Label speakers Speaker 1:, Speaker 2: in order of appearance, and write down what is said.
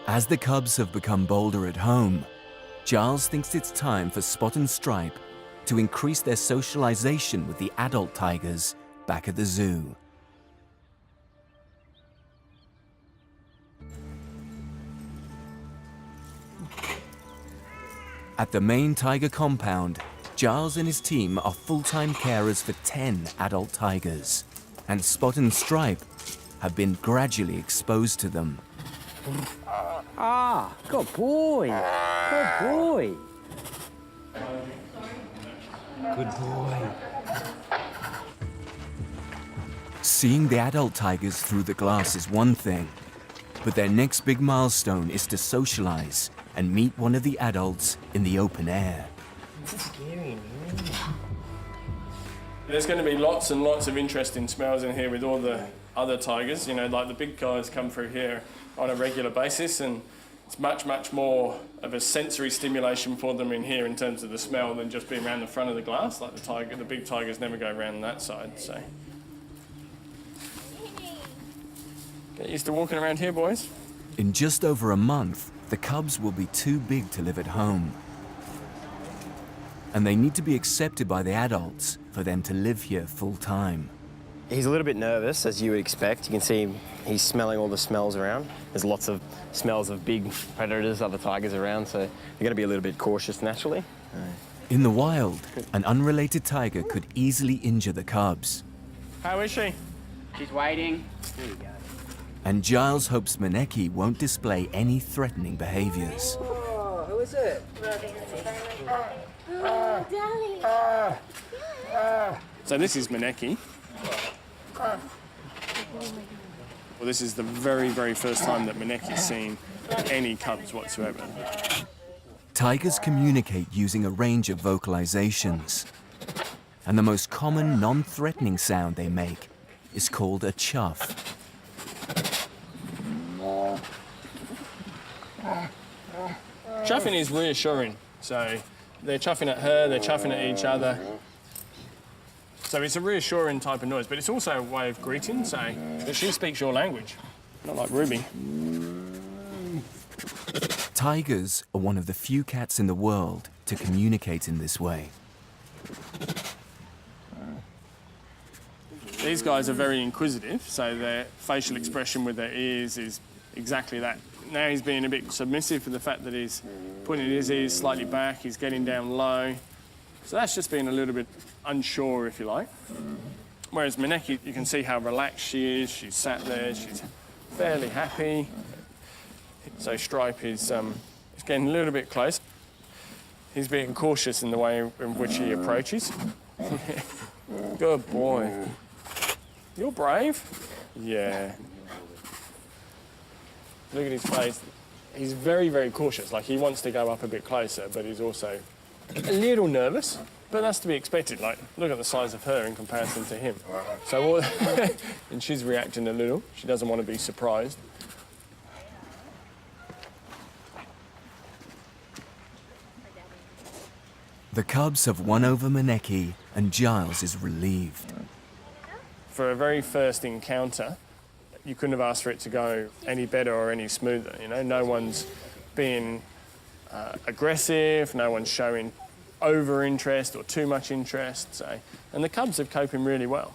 Speaker 1: As the cubs have become bolder at home, Giles thinks it's time for Spot and Stripe to increase their socialization with the adult tigers back at the zoo. At the main tiger compound, Giles and his team are full-time carers for 10 adult tigers, and Spot and Stripe have been gradually exposed to them.
Speaker 2: Ah, good boy. Good boy. Good boy.
Speaker 1: Seeing the adult tigers through the glass is one thing, but their next big milestone is to socialize and meet one of the adults in the open air.
Speaker 2: It's scary, man.
Speaker 3: There's going to be lots and lots of interesting smells in here with all the other tigers. You know, like the big guys come through here on a regular basis, and it's much, much more of a sensory stimulation for them in here in terms of the smell than just being around the front of the glass. Like the big tigers never go around that side, so. Get used to walking around here, boys.
Speaker 1: In just over a month, the cubs will be too big to live at home. And they need to be accepted by the adults for them to live here full time.
Speaker 4: He's a little bit nervous, as you would expect. You can see he's smelling all the smells around. There's lots of smells of big predators, other tigers around, so they're going to be a little bit cautious naturally.
Speaker 1: In the wild, an unrelated tiger could easily injure the cubs.
Speaker 3: How is she?
Speaker 2: She's waiting. There you go.
Speaker 1: And Giles hopes Maneki won't display any threatening behaviors.
Speaker 2: Oh, who is it?
Speaker 5: Oh, darling.
Speaker 3: So this is Maneki. Well, this is the very, very first time that Maneki's seen any cubs whatsoever.
Speaker 1: Tigers communicate using a range of vocalizations. And the most common non-threatening sound they make is called a chuff.
Speaker 3: Chuffing is reassuring. So they're chuffing at her, they're chuffing at each other. So it's a reassuring type of noise, but it's also a way of greeting, so that she speaks your language, not like Ruby.
Speaker 1: Tigers are one of the few cats in the world to communicate in this way.
Speaker 3: These guys are very inquisitive, so their facial expression with their ears is exactly that. Now he's being a bit submissive for the fact that he's putting his ears slightly back, he's getting down low. So that's just being a little bit unsure, if you like. Whereas Maneki, you can see how relaxed she is. She's sat there, she's fairly happy. So Stripe is getting a little bit close. He's being cautious in the way in which he approaches. Good boy. You're brave. Yeah. Look at his face. He's very, very cautious. Like, he wants to go up a bit closer, but he's also a little nervous. But that's to be expected. Like, look at the size of her in comparison to him. So, and she's reacting a little. She doesn't want to be surprised.
Speaker 1: The cubs have won over Maneki, and Giles is relieved.
Speaker 3: For a very first encounter, you couldn't have asked for it to go any better or any smoother. You know, no one's being aggressive, no one's showing over interest or too much interest. So, and the cubs are coping really well.